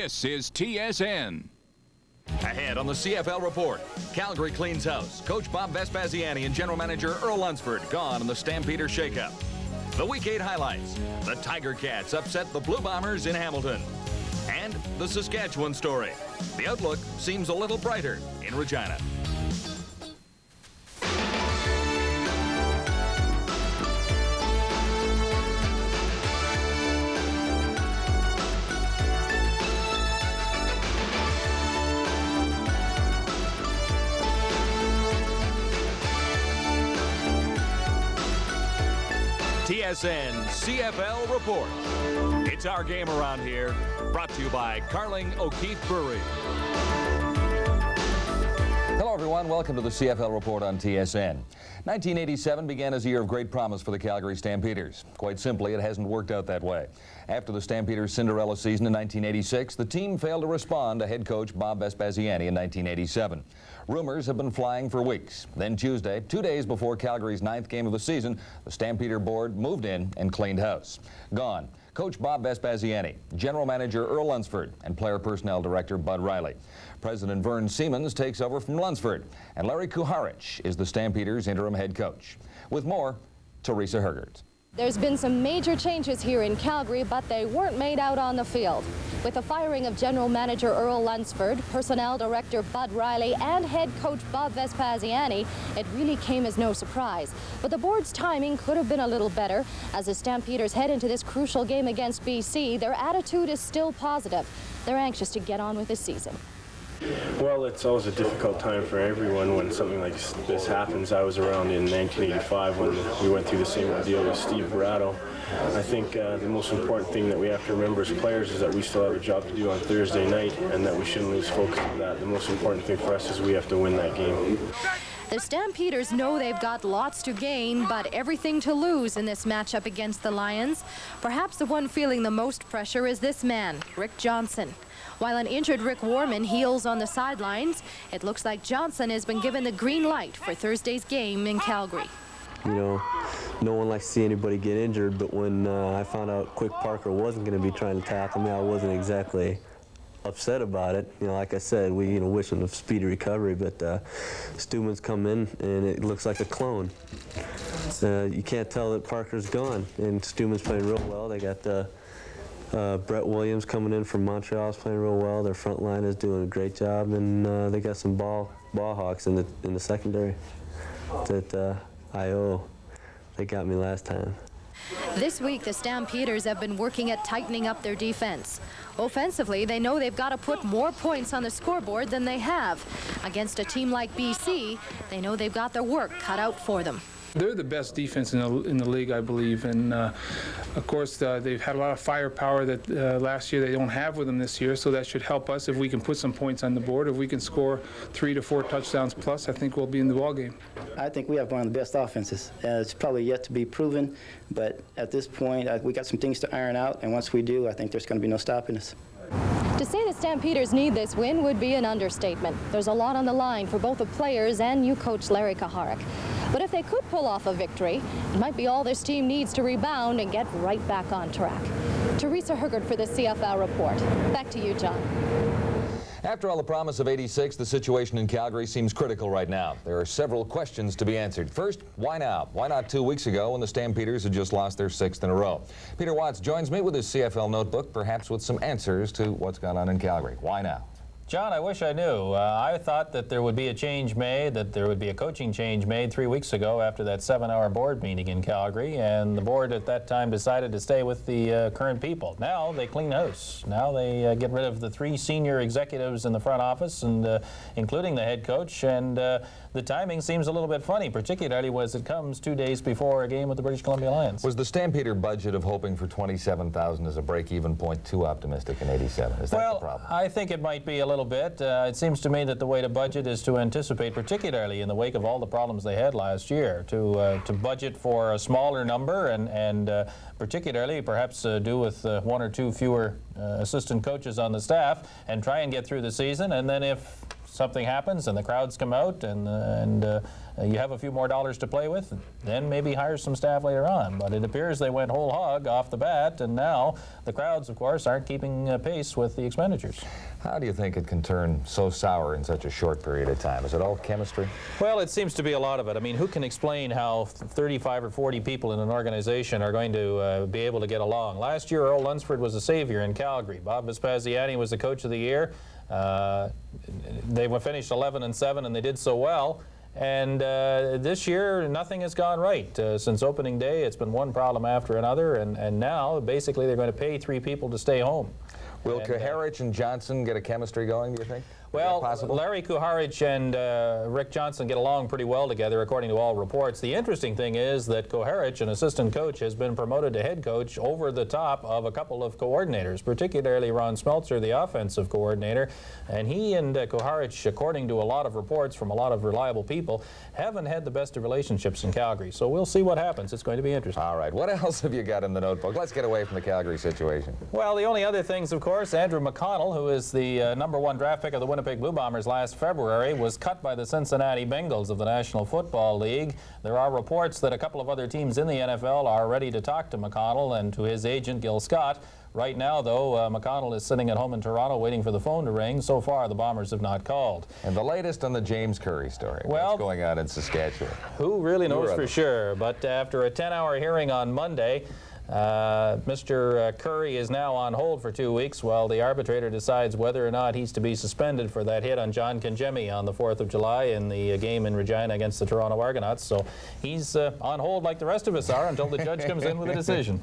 This is TSN. Ahead on the CFL Report, Calgary cleans house. Coach Bob Vespasiani and General Manager Earl Lunsford gone in the Stampeder shakeup. The Week 8 highlights. The Tiger Cats upset the Blue Bombers in Hamilton. And the Saskatchewan story. The outlook seems a little brighter in Regina. TSN CFL Report. It's our game around here, brought to you by Carling O'Keefe Brewery. Hello, everyone. Welcome to the CFL Report on TSN. 1987 began as a year of great promise for the Calgary Stampeders. Quite simply, it hasn't worked out that way. After the Stampeders' Cinderella season in 1986, the team failed to respond to head coach Bob Vespasiani in 1987. Rumors have been flying for weeks. Then Tuesday, 2 days before Calgary's 9th game of the season, the Stampeder board moved in and cleaned house. Gone, Coach Bob Vespasiani, General Manager Earl Lunsford, and Player Personnel Director Bud Riley. President Vern Siemens takes over from Lunsford, and Larry Kuharich is the Stampeders' interim head coach. With more, Teresa Hergert. There's been some major changes here in Calgary, but they weren't made out on the field. With the firing of General Manager Earl Lunsford, Personnel Director Bud Riley, and Head Coach Bob Vespasiani, it really came as no surprise. But the board's timing could have been a little better. As the Stampeders head into this crucial game against BC, their attitude is still positive. They're anxious to get on with the season. Well, it's always a difficult time for everyone when something like this happens. I was around in 1985 when we went through the same ordeal with Steve Bratto. I think the most important thing that we have to remember as players is that we still have a job to do on Thursday night and that we shouldn't lose focus on that. The most important thing for us is we have to win that game. The Stampeders know they've got lots to gain, but everything to lose in this matchup against the Lions. Perhaps the one feeling the most pressure is this man, Rick Johnson. While an injured Rick Warman heals on the sidelines, it looks like Johnson has been given the green light for Thursday's game in Calgary. You know, no one likes to see anybody get injured, but when I found out Quick Parker wasn't going to be trying to tackle me, I wasn't exactly upset about it. You know, like I said, we wish him a speedy recovery, but Stuman's come in and it looks like a clone. You can't tell that Parker's gone, and Stuman's playing real well. They got Brett Williams coming in from Montreal is playing real well. Their front line is doing a great job, and they got some ball hawks in the secondary that they got me last time. This week, the Stampeders have been working at tightening up their defense. Offensively, they know they've got to put more points on the scoreboard than they have. Against a team like BC, they know they've got their work cut out for them. They're the best defense in the league, I believe, and of course they've had a lot of firepower that last year they don't have with them this year, so that should help us if we can put some points on the board. If we can score 3 to 4 touchdowns plus, I think we'll be in the ballgame. I think we have one of the best offenses. It's probably yet to be proven, but at this point we got some things to iron out, and once we do, I think there's going to be no stopping us. To say the Stampeders need this win would be an understatement. There's a lot on the line for both the players and new coach Larry Kuharich. But if they could pull off a victory, it might be all this team needs to rebound and get right back on track. Teresa Hergert for the CFL Report. Back to you, John. After all the promise of '86, the situation in Calgary seems critical right now. There are several questions to be answered. First, why now? Why not 2 weeks ago when the Stampeders had just lost their 6th in a row? Peter Watts joins me with his CFL notebook, perhaps with some answers to what's gone on in Calgary. Why now? John, I wish I knew. I thought that there would be a change made, that there would be a coaching change made 3 weeks ago after that 7-hour board meeting in Calgary, and the board at that time decided to stay with the current people. Now they clean house. Now they get rid of the 3 senior executives in the front office, and including the head coach, and the timing seems a little bit funny, particularly as it comes 2 days before a game with the British Columbia Lions. Was the Stampeder budget of hoping for 27,000 as a break-even point too optimistic in '87? Is that the problem? I think it might be a little bit. It seems to me that the way to budget is to anticipate, particularly in the wake of all the problems they had last year, to budget for a smaller number and particularly perhaps do with 1 or 2 fewer assistant coaches on the staff and try and get through the season. And then if something happens and the crowds come out and you have a few more dollars to play with, then maybe hire some staff later on. But it appears they went whole hog off the bat, and now the crowds, of course, aren't keeping pace with the expenditures. How do you think it can turn so sour in such a short period of time? Is it all chemistry? Well, it seems to be a lot of it. I mean, who can explain how 35 or 40 people in an organization are going to be able to get along? Last year, Earl Lunsford was a savior in Calgary. Bob Vespasiani was the coach of the year. They finished 11-7, and they did so well. And this year, nothing has gone right. Since opening day, it's been one problem after another, and now, basically, they're going to pay 3 people to stay home. Will Kuharich and Johnson get a chemistry going, do you think? Well, Larry Kuharich and Rick Johnson get along pretty well together, according to all reports. The interesting thing is that Kuharich, an assistant coach, has been promoted to head coach over the top of a couple of coordinators, particularly Ron Smeltzer, the offensive coordinator. And he and Kuharich, according to a lot of reports from a lot of reliable people, haven't had the best of relationships in Calgary. So we'll see what happens. It's going to be interesting. All right. What else have you got in the notebook? Let's get away from the Calgary situation. Well, the only other things, of course, Andrew McConnell, who is the #1 draft pick of the Winnipeg Blue Bombers last February, was cut by the Cincinnati Bengals of the National Football League. There are reports that a couple of other teams in the NFL are ready to talk to McConnell and to his agent, Gil Scott. Right now, though, McConnell is sitting at home in Toronto waiting for the phone to ring. So far, the Bombers have not called. And the latest on the James Curry story. Well, what's going on in Saskatchewan? Who really knows for sure? But after a 10-hour hearing on Monday, Mr. Curry is now on hold for 2 weeks while the arbitrator decides whether or not he's to be suspended for that hit on John Kangemi on the 4th of July in the game in Regina against the Toronto Argonauts. So he's on hold like the rest of us are until the judge comes in with a decision.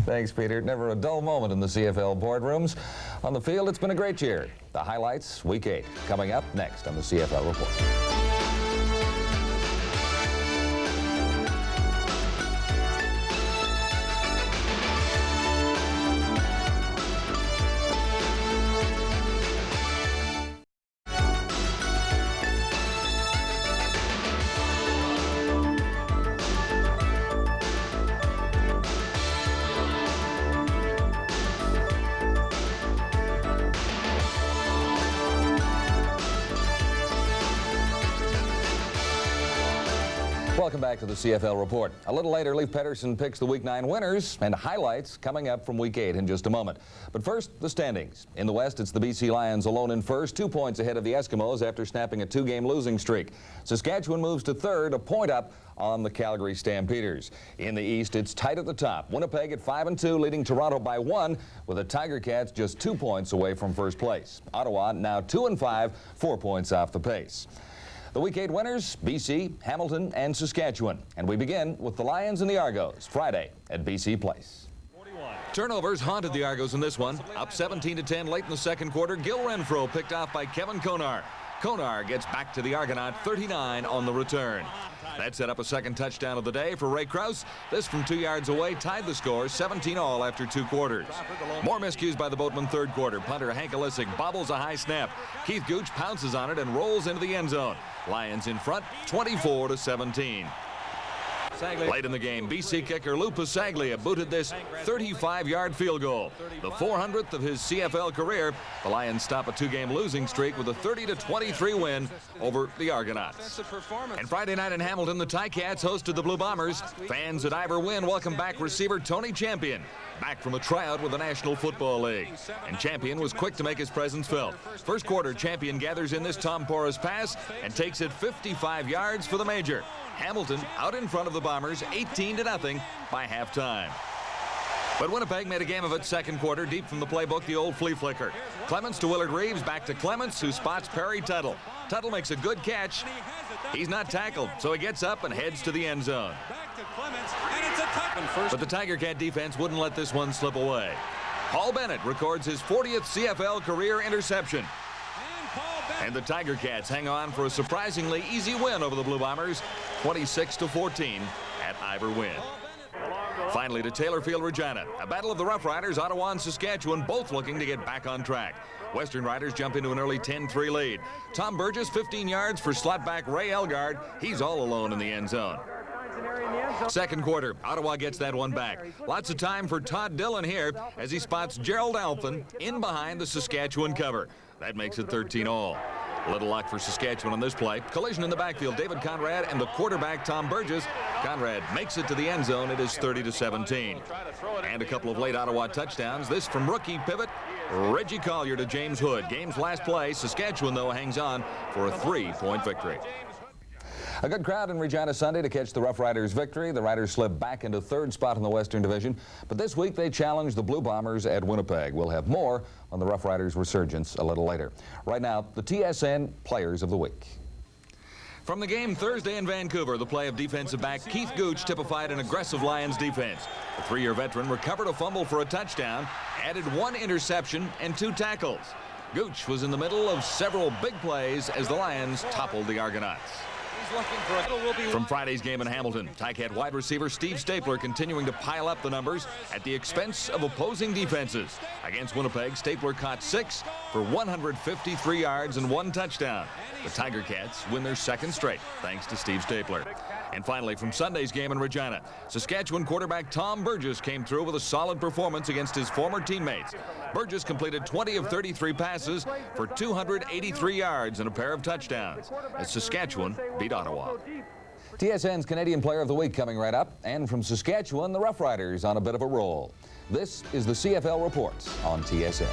Thanks, Peter. Never a dull moment in the CFL boardrooms. On the field, it's been a great year. The highlights, Week 8, coming up next on the CFL Report. Welcome back to the CFL Report. A little later, Leif Pettersson picks the Week 9 winners and highlights coming up from Week 8 in just a moment. But first, the standings. In the West, it's the BC Lions alone in first, 2 points ahead of the Eskimos after snapping a 2-game losing streak. Saskatchewan moves to third, a point up on the Calgary Stampeders. In the East, it's tight at the top. Winnipeg at 5-2, leading Toronto by 1, with the Tiger Cats just 2 points away from first place. Ottawa now 2-5, 4 points off the pace. The Week 8 winners, BC, Hamilton, and Saskatchewan. And we begin with the Lions and the Argos, Friday at BC Place. Turnovers haunted the Argos in this one. Up 17-10 late in the second quarter, Gil Renfro picked off by Kevin Konar. Konar gets back to the Argonaut 39 on the return. That set up a second touchdown of the day for Ray Krause. This from 2 yards away tied the score 17-all after 2 quarters. More miscues by the Boatmen third quarter. Punter Hank Alisic bobbles a high snap. Keith Gooch pounces on it and rolls into the end zone. Lions in front 24-17. Late in the game, BC kicker Lou Pasaglia booted this 35-yard field goal. The 400th of his CFL career. The Lions stop a 2-game losing streak with a 30-23 win over the Argonauts. And Friday night in Hamilton, the Ticats hosted the Blue Bombers. Fans at Ivor Wynne welcome back receiver Tony Champion, back from a tryout with the National Football League. And Champion was quick to make his presence felt. First quarter, Champion gathers in this Tom Porras pass and takes it 55 yards for the major. Hamilton out in front of the Bombers 18-0 by halftime. But Winnipeg made a game of it second quarter, deep from the playbook, the old flea flicker. Clements to Willard Reeves, back to Clements, who spots Perry Tuttle. Tuttle makes a good catch. He's not tackled, so he gets up and heads to the end zone. But the Tiger Cat defense wouldn't let this one slip away. Paul Bennett records his 40th CFL career interception. And the Tiger Cats hang on for a surprisingly easy win over the Blue Bombers, 26-14 at Ivor Wynne. Finally to Taylorfield, Regina. A battle of the Rough Riders, Ottawa and Saskatchewan, both looking to get back on track. Western Riders jump into an early 10-3 lead. Tom Burgess, 15 yards for slotback Ray Elgard. He's all alone in the end zone. Second quarter, Ottawa gets that one back. Lots of time for Todd Dillon here as he spots Gerald Alphen in behind the Saskatchewan cover. That makes it 13-all. Little luck for Saskatchewan on this play. Collision in the backfield. David Conrad and the quarterback, Tom Burgess. Conrad makes it to the end zone. It is 30-17. And a couple of late Ottawa touchdowns. This from rookie pivot Reggie Collier to James Hood. Game's last play. Saskatchewan, though, hangs on for a 3-point victory. A good crowd in Regina Sunday to catch the Rough Riders' victory. The Riders slipped back into third spot in the Western Division, but this week they challenged the Blue Bombers at Winnipeg. We'll have more on the Rough Riders' resurgence a little later. Right now, the TSN Players of the Week. From the game Thursday in Vancouver, the play of defensive back Keith Gooch typified an aggressive Lions defense. The 3-year veteran recovered a fumble for a touchdown, added 1 interception and 2 tackles. Gooch was in the middle of several big plays as the Lions toppled the Argonauts. From Friday's game in Hamilton, Ticat wide receiver Steve Stapler continuing to pile up the numbers at the expense of opposing defenses. Against Winnipeg, Stapler caught 6 for 153 yards and 1 touchdown. The Tiger Cats win their 2nd straight thanks to Steve Stapler. And finally, from Sunday's game in Regina, Saskatchewan quarterback Tom Burgess came through with a solid performance against his former teammates. Burgess completed 20 of 33 passes for 283 yards and a pair of touchdowns as Saskatchewan beat Ottawa. TSN's Canadian Player of the Week coming right up. And from Saskatchewan, the Rough Riders on a bit of a roll. This is the CFL Report on TSN.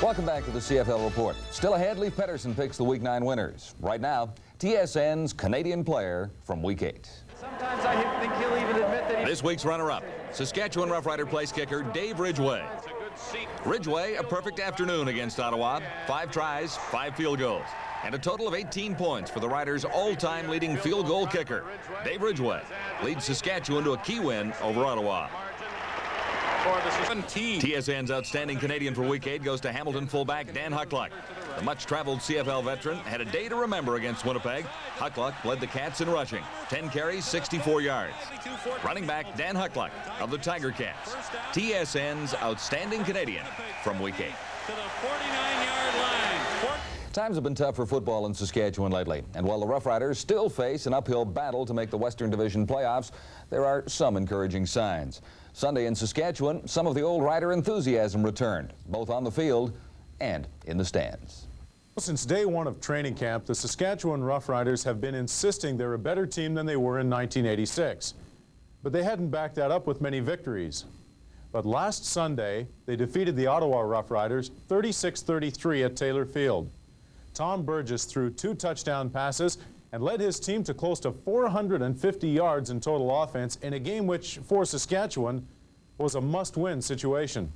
Welcome back to the CFL Report. Still ahead, Leif Pedersen picks the Week 9 winners. Right now, TSN's Canadian Player from Week 8. Sometimes I think he'll even admit that This week's runner-up, Saskatchewan Rough Rider place kicker Dave Ridgway. Ridgway, a perfect afternoon against Ottawa. 5 tries, 5 field goals, and a total of 18 points for the Riders' all-time leading field goal kicker. Dave Ridgway leads Saskatchewan to a key win over Ottawa. TSN's outstanding Canadian for Week 8 goes to Hamilton fullback Dan Huckluck. The much-traveled CFL veteran had a day to remember against Winnipeg. Huckluck led the Cats in rushing. 10 carries, 64 yards. Running back Dan Huckluck of the Tiger Cats. TSN's outstanding Canadian from Week 8. to the 49-yard line. Times have been tough for football in Saskatchewan lately, and while the Rough Riders still face an uphill battle to make the Western Division playoffs, there are some encouraging signs. Sunday in Saskatchewan, some of the old Rider enthusiasm returned, both on the field and in the stands. Since day one of training camp, the Saskatchewan Rough Riders have been insisting they're a better team than they were in 1986. But they hadn't backed that up with many victories. But last Sunday, they defeated the Ottawa Rough Riders 36-33 at Taylor Field. Tom Burgess threw 2 touchdown passes and led his team to close to 450 yards in total offense in a game which, for Saskatchewan, was a must-win situation.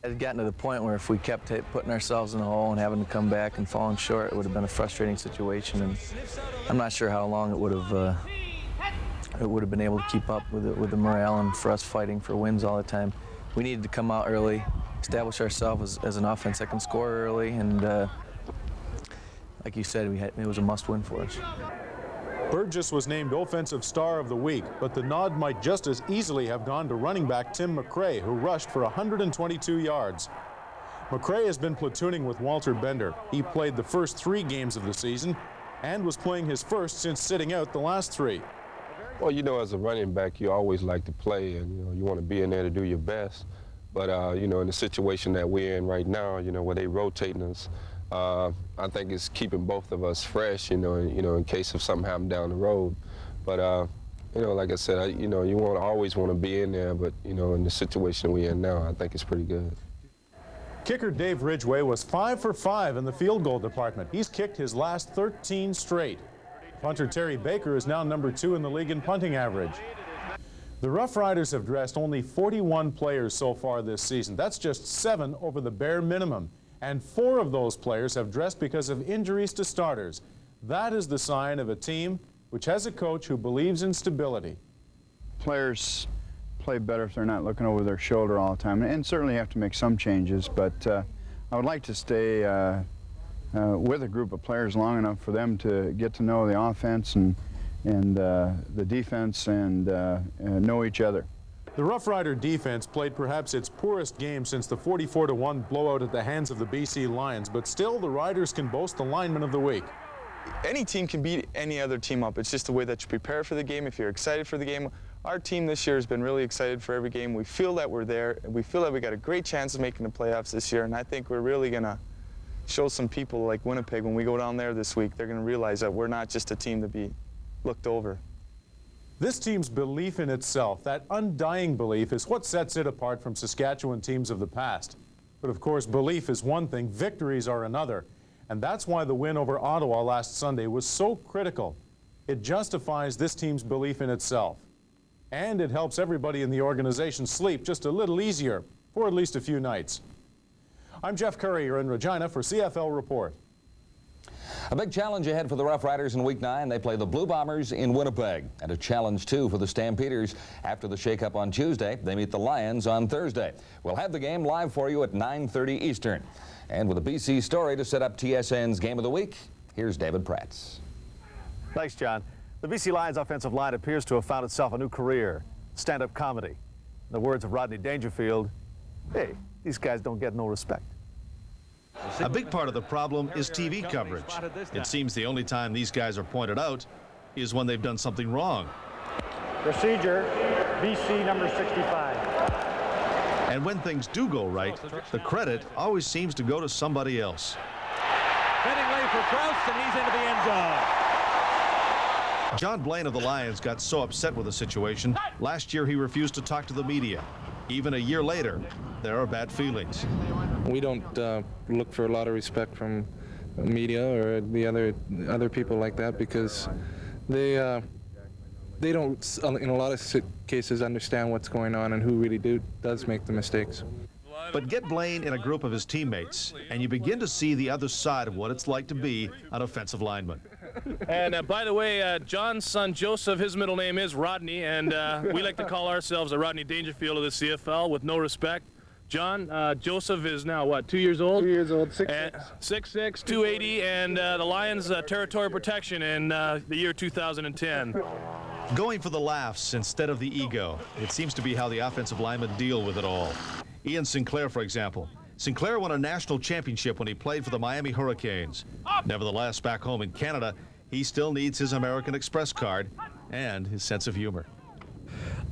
It had gotten to the point where if we kept putting ourselves in the hole and having to come back and falling short, it would have been a frustrating situation, and I'm not sure how long it would have been able to keep up with the morale and for us fighting for wins all the time. We needed to come out early, establish ourselves as an offense that can score early, and like you said, it was a must-win for us. Burgess was named Offensive Star of the Week, but the nod might just as easily have gone to running back Tim McRae, who rushed for 122 yards. McRae has been platooning with Walter Bender. He played the first 3 games of the season and was playing his first since sitting out the last 3. Well, you know, as a running back, you always like to play, and you want to be in there to do your best. But in the situation that we're in right now, where they rotating us, I think it's keeping both of us fresh, in case of something happen down the road. But like I said, you always want to be in there, but in the situation we're in now, I think it's pretty good. Kicker Dave Ridgway was 5 for 5 in the field goal department. He's kicked his last 13 straight. Punter Terry Baker is now number 2 in the league in punting average. The Rough Riders have dressed only 41 players so far this season. That's just 7 over the bare minimum. And 4 of those players have dressed because of injuries to starters. That is the sign of a team which has a coach who believes in stability. Players play better if they're not looking over their shoulder all the time, and certainly have to make some changes, but I would like to stay with a group of players long enough for them to get to know the offense and the defense and know each other. The Rough Rider defense played perhaps its poorest game since the 44-1 blowout at the hands of the BC Lions, but still the Riders can boast the lineman of the week. Any team can beat any other team up. It's just the way that you prepare for the game, if you're excited for the game. Our team this year has been really excited for every game. We feel that we're there. We feel that we got a great chance of making the playoffs this year, and I think we're really going to show some people like Winnipeg when we go down there this week. They're going to realize that we're not just a team to be looked over. This team's belief in itself, that undying belief, is what sets it apart from Saskatchewan teams of the past. But of course, belief is one thing, victories are another. And that's why the win over Ottawa last Sunday was so critical. It justifies this team's belief in itself. And it helps everybody in the organization sleep just a little easier for at least a few nights. I'm Jeff Currier in Regina for CFL Report. A big challenge ahead for the Rough Riders in Week 9. They play the Blue Bombers in Winnipeg. And a challenge, too, for the Stampeders. After the shakeup on Tuesday, they meet the Lions on Thursday. We'll have the game live for you at 9:30 Eastern. And with a BC story to set up TSN's Game of the Week, here's David Pratz. Thanks, John. The BC Lions offensive line appears to have found itself a new career, stand-up comedy. In the words of Rodney Dangerfield, hey, these guys don't get no respect. A big part of the problem is TV coverage. It seems the only time these guys are pointed out is when they've done something wrong. Procedure, BC number 65. And when things do go right, the credit always seems to go to somebody else. Fittingly for Krause, and he's into the end zone. John Blaine of the Lions got so upset with the situation, last year he refused to talk to the media. Even a year later, there are bad feelings. We don't look for a lot of respect from media or the other people like that because they don't, in a lot of cases, understand what's going on and who really does make the mistakes. But get Blaine in a group of his teammates, and you begin to see the other side of what it's like to be an offensive lineman. And by the way, John's son Joseph, his middle name is Rodney, and we like to call ourselves a Rodney Dangerfield of the CFL with no respect. John, Joseph is now, what, 2 years old? 2 years old, 6'6". 6'6", 280, and the Lions territory protection in the year 2010. Going for the laughs instead of the ego. It seems to be how the offensive linemen deal with it all. Ian Sinclair, for example. Sinclair won a national championship when he played for the Miami Hurricanes. Nevertheless, back home in Canada, he still needs his American Express card and his sense of humor.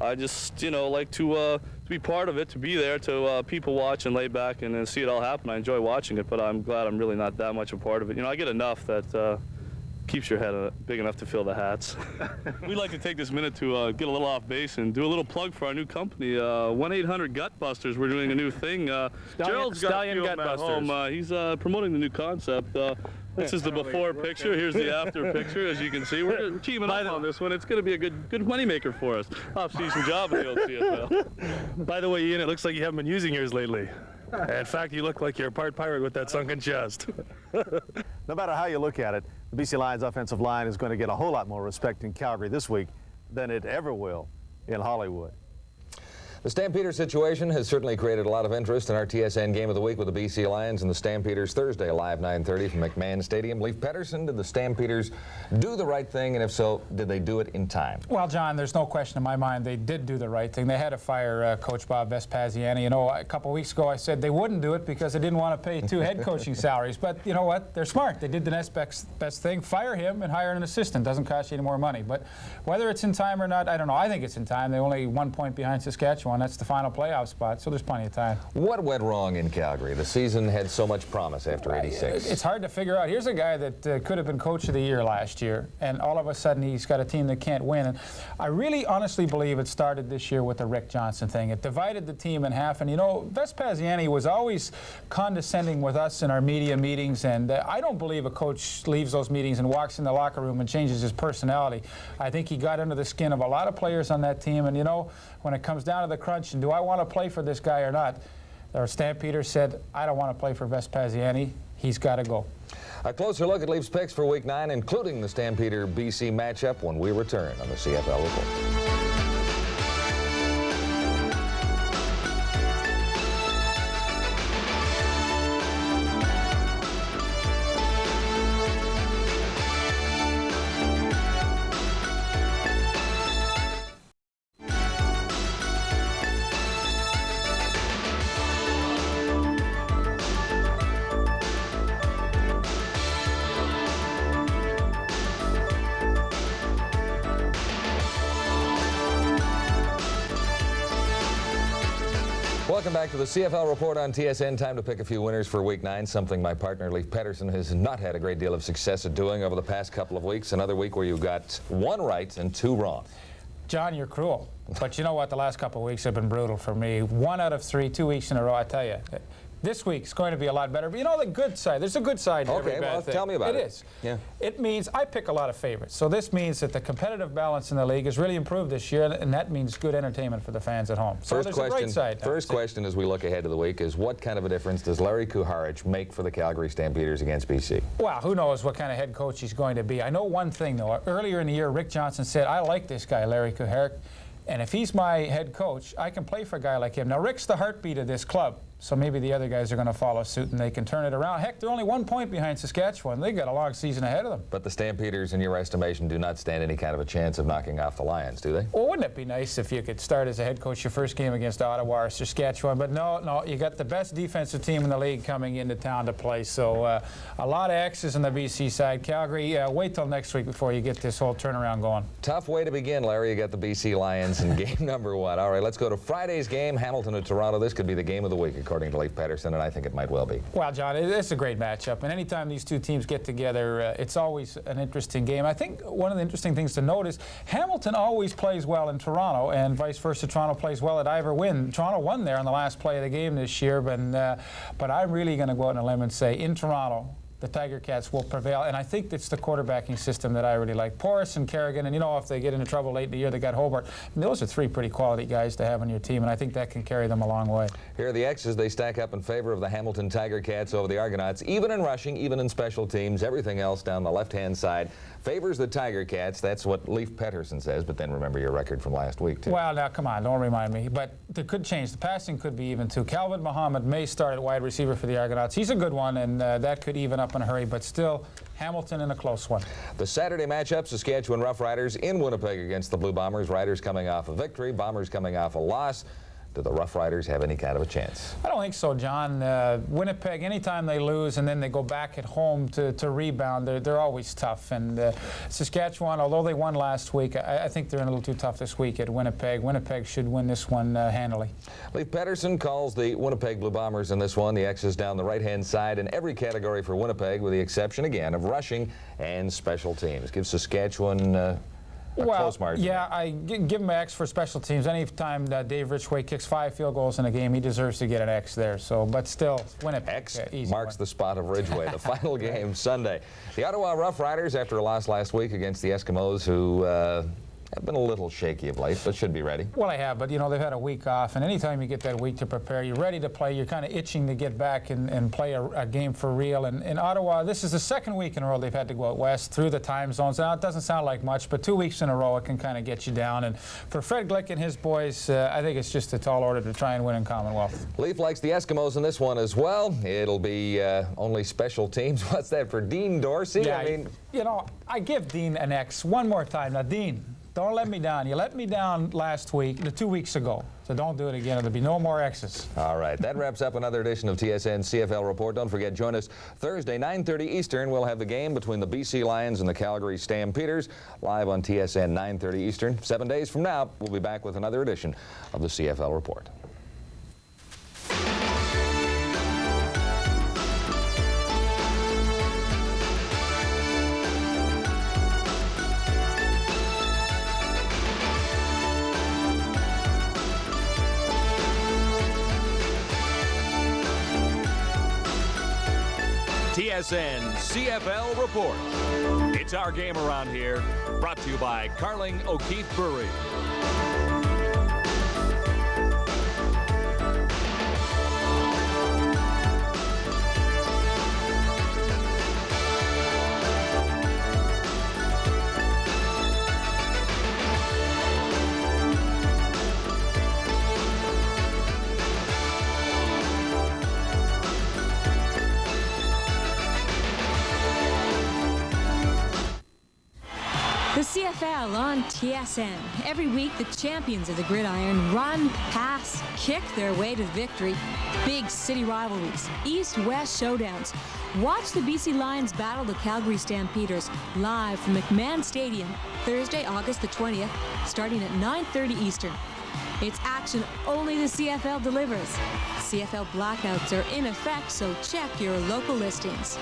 I just, like to be part of it, to be there, to people watch and lay back and see it all happen. I enjoy watching it, but I'm glad I'm really not that much a part of it. I get enough that keeps your head big enough to fill the hats. We'd like to take this minute to get a little off base and do a little plug for our new company, 1-800-GUTBUSTERS. We're doing a new thing. Gerald's got a few of them at home. He's promoting the new concept. This is the before picture. Here's the after picture. As you can see, we're teaming up on this one. It's going to be a good moneymaker for us. Off-season job in the old CFL. By the way, Ian, it looks like you haven't been using yours lately. In fact, you look like you're a part pirate with that sunken chest. No matter how you look at it, the BC Lions offensive line is going to get a whole lot more respect in Calgary this week than it ever will in Hollywood. The Stampeders situation has certainly created a lot of interest in our TSN Game of the Week with the BC Lions and the Stampeders Thursday, live 9:30 from McMahon Stadium. Leif Pettersson, did the Stampeders do the right thing, and if so, did they do it in time? Well, John, there's no question in my mind they did do the right thing. They had to fire Coach Bob Vespasiani. A couple weeks ago I said they wouldn't do it because they didn't want to pay 2 head coaching salaries. But you know what? They're smart. They did the next best thing. Fire him and hire an assistant. Doesn't cost you any more money. But whether it's in time or not, I don't know. I think it's in time. They're only 1 point behind Saskatchewan. That's the final playoff spot, so there's plenty of time. What went wrong in Calgary? The season had so much promise after '86. It's hard to figure out. Here's a guy that could have been coach of the year last year, and all of a sudden he's got a team that can't win. And I really honestly believe it started this year with the Rick Johnson thing. It divided the team in half, and Vespasiani was always condescending with us in our media meetings, and I don't believe a coach leaves those meetings and walks in the locker room and changes his personality. I think he got under the skin of a lot of players on that team, and when it comes down to the crunch, and do I want to play for this guy or not? Our Stampeders said, I don't want to play for Vespasiani. He's got to go. A closer look at Leafs picks for Week 9, including the Stampeder-BC matchup when we return on the CFL Report. Welcome back to the CFL Report on TSN. Time to pick a few winners for Week 9, something my partner Leif Pedersen has not had a great deal of success at doing over the past couple of weeks. Another week where you got 1 right and 2 wrong. John, you're cruel. But you know what? The last couple of weeks have been brutal for me. 1 out of 3, 2 weeks in a row, I tell you. This week's going to be a lot better. But you know the good side. There's a good side to every bad thing. Tell me about it. It is. Yeah. It means I pick a lot of favorites. So this means that the competitive balance in the league has really improved this year, and that means good entertainment for the fans at home. So there's a great side. First question as we look ahead to the week is, what kind of a difference does Larry Kuharich make for the Calgary Stampeders against BC? Well, who knows what kind of head coach he's going to be. I know one thing, though. Earlier in the year, Rick Johnson said, I like this guy, Larry Kuharich, and if he's my head coach, I can play for a guy like him. Now, Rick's the heartbeat of this club. So maybe the other guys are going to follow suit and they can turn it around. Heck, they're only 1 point behind Saskatchewan. They've got a long season ahead of them. But the Stampeders, in your estimation, do not stand any kind of a chance of knocking off the Lions, do they? Well, wouldn't it be nice if you could start as a head coach your first game against Ottawa or Saskatchewan? But no, you got the best defensive team in the league coming into town to play. So a lot of X's on the BC side. Calgary, wait till next week before you get this whole turnaround going. Tough way to begin, Larry. You got the BC Lions in game number 1. All right, let's go to Friday's game, Hamilton at Toronto. This could be the game of the week, according to Leif Pedersen, and I think it might well be. Well, John, it's a great matchup, and anytime these two teams get together, it's always an interesting game. I think one of the interesting things to note is Hamilton always plays well in Toronto, and vice versa. Toronto plays well at Ivor Wynne. Toronto won there on the last play of the game this year, but I'm really going to go out on a limb and say, in Toronto, the Tiger Cats will prevail, and I think it's the quarterbacking system that I really like. Porras and Kerrigan, and you know, if they get into trouble late in the year, they got Hobart. And those are 3 pretty quality guys to have on your team, and I think that can carry them a long way. Here are the X's. They stack up in favor of the Hamilton Tiger Cats over the Argonauts, even in rushing, even in special teams. Everything else down the left-hand side favors the Tiger Cats. That's what Leif Pedersen says, but then remember your record from last week, too. Well, now, come on, don't remind me. But it could change. The passing could be even, too. Calvin Muhammad may start at wide receiver for the Argonauts. He's a good one, and that could even up in a hurry, but still, Hamilton in a close one. The Saturday matchup, Saskatchewan Roughriders in Winnipeg against the Blue Bombers. Riders coming off a victory, Bombers coming off a loss. Do the Rough Riders have any kind of a chance? I don't think so, John. Winnipeg, anytime they lose and then they go back at home to rebound, they're always tough. And Saskatchewan, although they won last week, I think they're in a little too tough this week at Winnipeg. Winnipeg should win this one handily. Leif Pedersen calls the Winnipeg Blue Bombers in this one. The X's down the right-hand side in every category for Winnipeg, with the exception, again, of rushing and special teams. Give Saskatchewan close margin. Yeah, I give him an X for special teams. Anytime Dave Ridgway kicks 5 field goals in a game, he deserves to get an X there. So, but still, Winnipeg. X marks the spot of Ridgway. The final game Sunday. The Ottawa Rough Riders, after a loss last week against the Eskimos, who have been a little shaky of late, but should be ready. Well, I have, but you know, they've had a week off, and anytime you get that week to prepare, you're ready to play. You're kind of itching to get back and play a game for real. And in Ottawa, this is the 2nd week in a row they've had to go out west through the time zones. Now, it doesn't sound like much, but 2 weeks in a row, it can kind of get you down. And for Fred Glick and his boys, I think it's just a tall order to try and win in Commonwealth. Leif likes the Eskimos in this one as well. It'll be only special teams. What's that for Dean Dorsey? Yeah, I mean, you know, I give Dean an X one more time. Now, Dean, don't let me down. You let me down last week, 2 weeks ago. So don't do it again. There'll be no more X's. All right. That wraps up another edition of TSN CFL Report. Don't forget, join us Thursday, 9:30 Eastern. We'll have the game between the BC Lions and the Calgary Stampeders live on TSN, 9:30 Eastern. 7 days from now, we'll be back with another edition of the CFL Report. TSN CFL Report. It's our game around here, brought to you by Carling O'Keefe Brewery. The CFL on TSN. Every week, the champions of the gridiron run, pass, kick their way to victory. Big city rivalries, east-west showdowns. Watch the BC Lions battle the Calgary Stampeders live from McMahon Stadium, Thursday, August the 20th, starting at 9:30 Eastern. It's action only the CFL delivers. CFL blackouts are in effect, so check your local listings.